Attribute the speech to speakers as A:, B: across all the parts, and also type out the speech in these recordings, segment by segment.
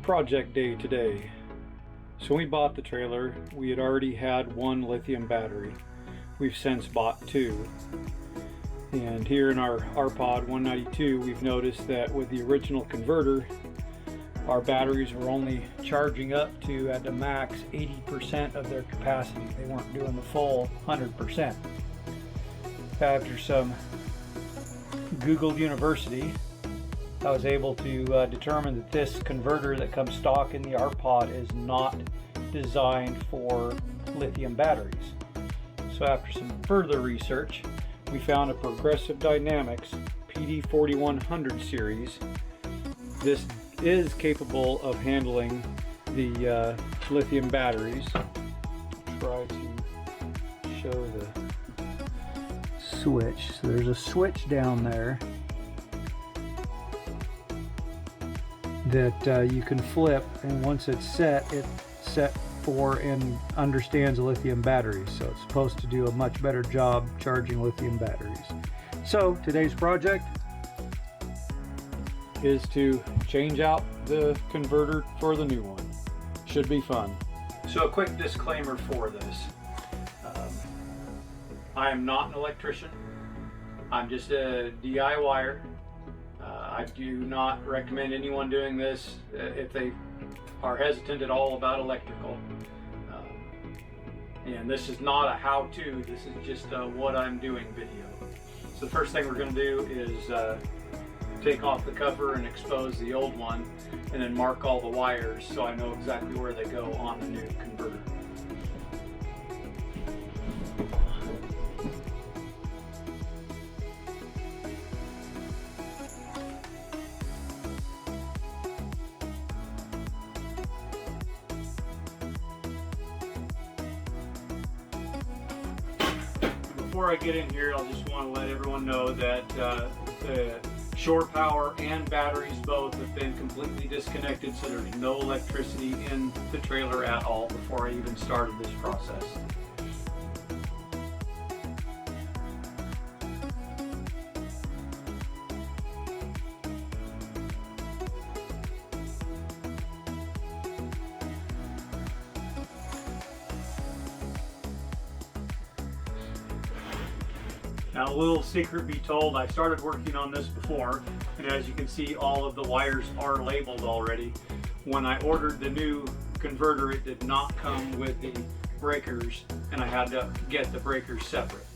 A: project day today. So when we bought the trailer, we had already had one lithium battery. We've since bought two. And here in our Rpod 192, we've noticed that with the original converter, our batteries were only charging up to, at the max, 80% of their capacity. They weren't doing the full 100%. After some Google University, I was able to determine that this converter that comes stock in the Rpod is not designed for lithium batteries. So after some further research, we found a Progressive Dynamics PD4100 series. This is capable of handling the lithium batteries. Try to show the switch. So there's a switch down there that you can flip, and once it's set for and understands lithium batteries. So it's supposed to do a much better job charging lithium batteries. So today's project is to change out the converter for the new one. Should be fun. So a quick disclaimer for this. I am not an electrician. I'm just a DIYer. I do not recommend anyone doing this if they are hesitant at all about electrical. And this is not a how-to, this is just a what I'm doing video. So the first thing we're going to do is take off the cover and expose the old one, and then mark all the wires so I know exactly where they go on the new converter. Before I get in here, I'll just want to let everyone know that the shore power and batteries both have been completely disconnected, so there's no electricity in the trailer at all before I even started this process. Now, a little secret be told, I started working on this before, and as you can see, all of the wires are labeled already. When I ordered the new converter, it did not come with the breakers, and I had to get the breakers separate.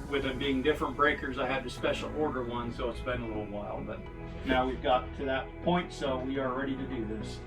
A: With them being different breakers, I had to special order one, so it's been a little while, but now we've got to that point, so we are ready to do this.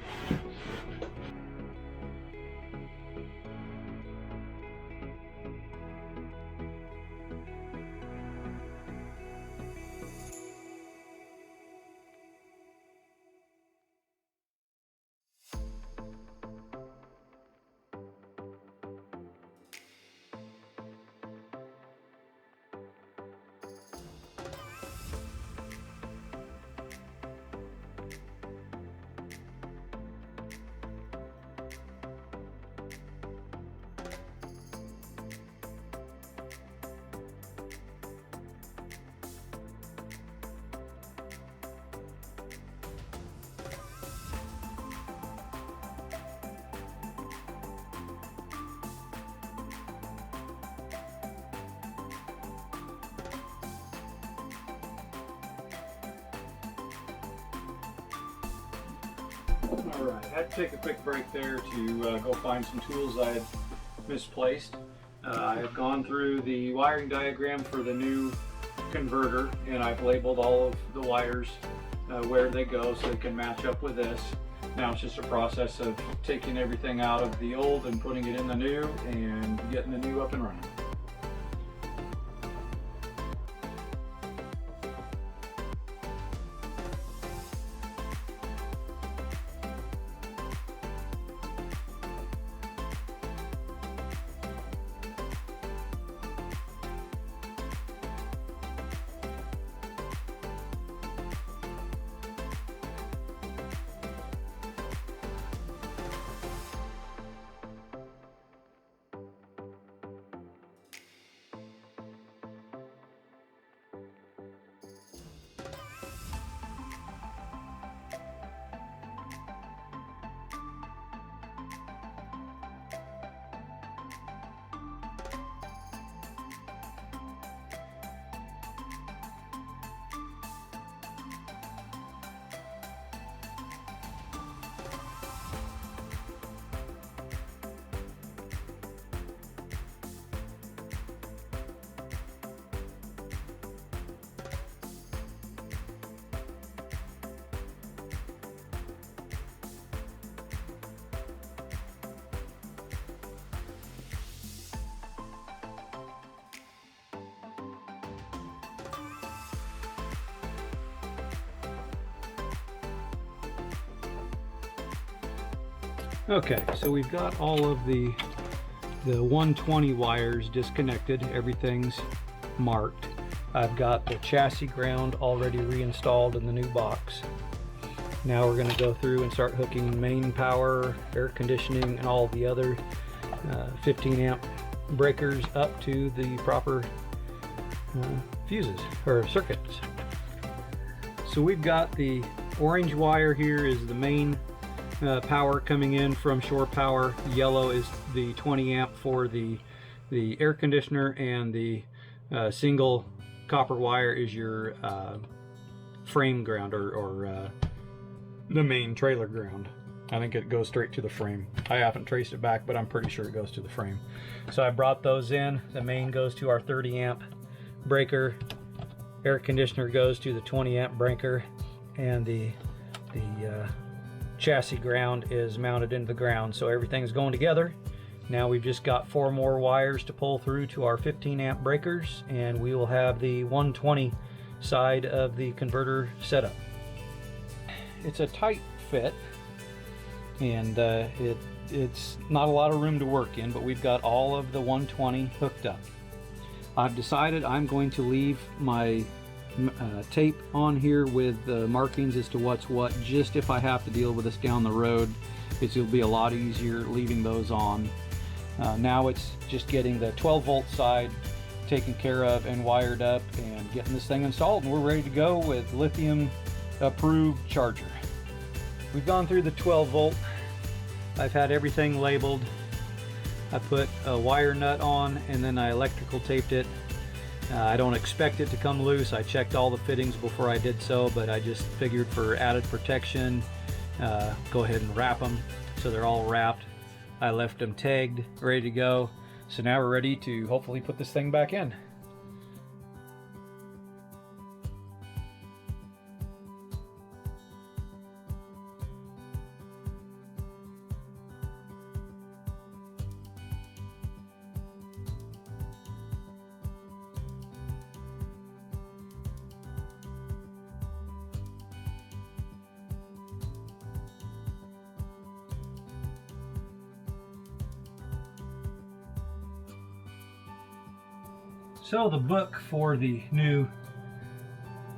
A: Alright, I had to take a quick break there to go find some tools I had misplaced. I have gone through the wiring diagram for the new converter, and I've labeled all of the wires where they go so they can match up with this. Now it's just a process of taking everything out of the old and putting it in the new and getting the new up and running. Okay, so we've got all of the 120 wires disconnected. Everything's marked. I've got the chassis ground already reinstalled in the new box. Now we're going to go through and start hooking main power, air conditioning, and all the other 15 amp breakers up to the proper fuses or circuits. So we've got the orange wire here is the main power coming in from shore power. Yellow is the 20 amp for the air conditioner, and the single copper wire is your frame ground or the main trailer ground. I think it goes straight to the frame. I haven't traced it back, but I'm pretty sure it goes to the frame. So I brought those in. The main goes to our 30 amp breaker. Air conditioner goes to the 20 amp breaker, and the chassis ground is mounted into the ground. So everything's going together. Now we've just got 4 more wires to pull through to our 15 amp breakers, and we will have the 120 side of the converter set up. It's a tight fit, and it's not a lot of room to work in, but we've got all of the 120 hooked up. I've decided I'm going to leave my tape on here with the markings as to what's what, just if I have to deal with this down the road. It'll be a lot easier leaving those on. Now it's just getting the 12 volt side taken care of and wired up and getting this thing installed, and we're ready to go with lithium approved charger. We've gone through the 12 volt. I've had everything labeled. I put a wire nut on, and then I electrical taped it. I don't expect it to come loose. I checked all the fittings before I did so, but I just figured for added protection, go ahead and wrap them. So they're all wrapped. I left them tagged, ready to go. So now we're ready to hopefully put this thing back in. So the book for the new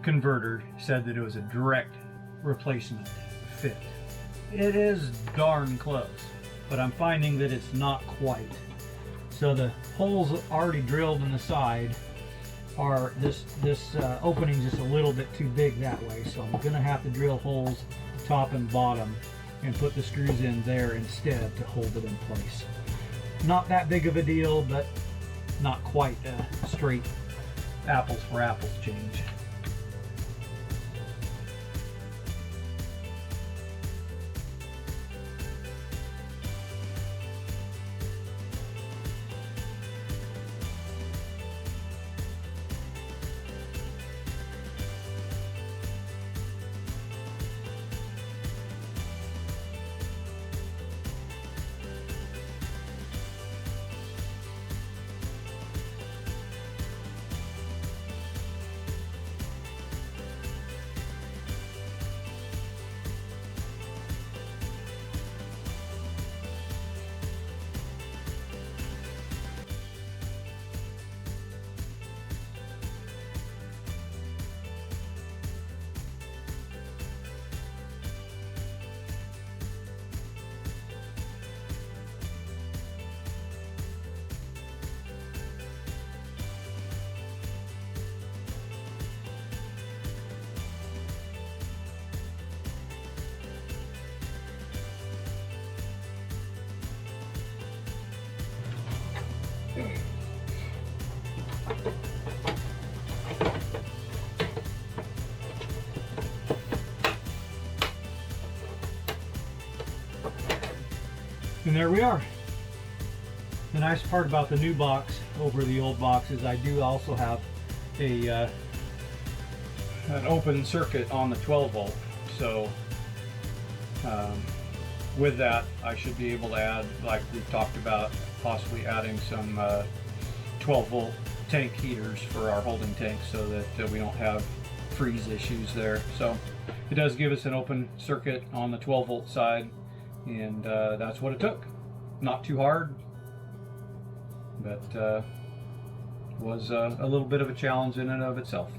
A: converter said that it was a direct replacement fit. It is darn close, but I'm finding that it's not quite. So the holes already drilled in the side are this opening just a little bit too big that way. So I'm gonna have to drill holes top and bottom and put the screws in there instead to hold it in place. Not that big of a deal, but not quite a straight apples for apples change. And there we are. The nice part about the new box over the old box is I do also have an open circuit on the 12 volt. So with that, I should be able to add, like we've talked about, possibly adding some 12 volt tank heaters for our holding tanks so that we don't have freeze issues there. So it does give us an open circuit on the 12 volt side, and that's what it took. Not too hard, but was a little bit of a challenge in and of itself.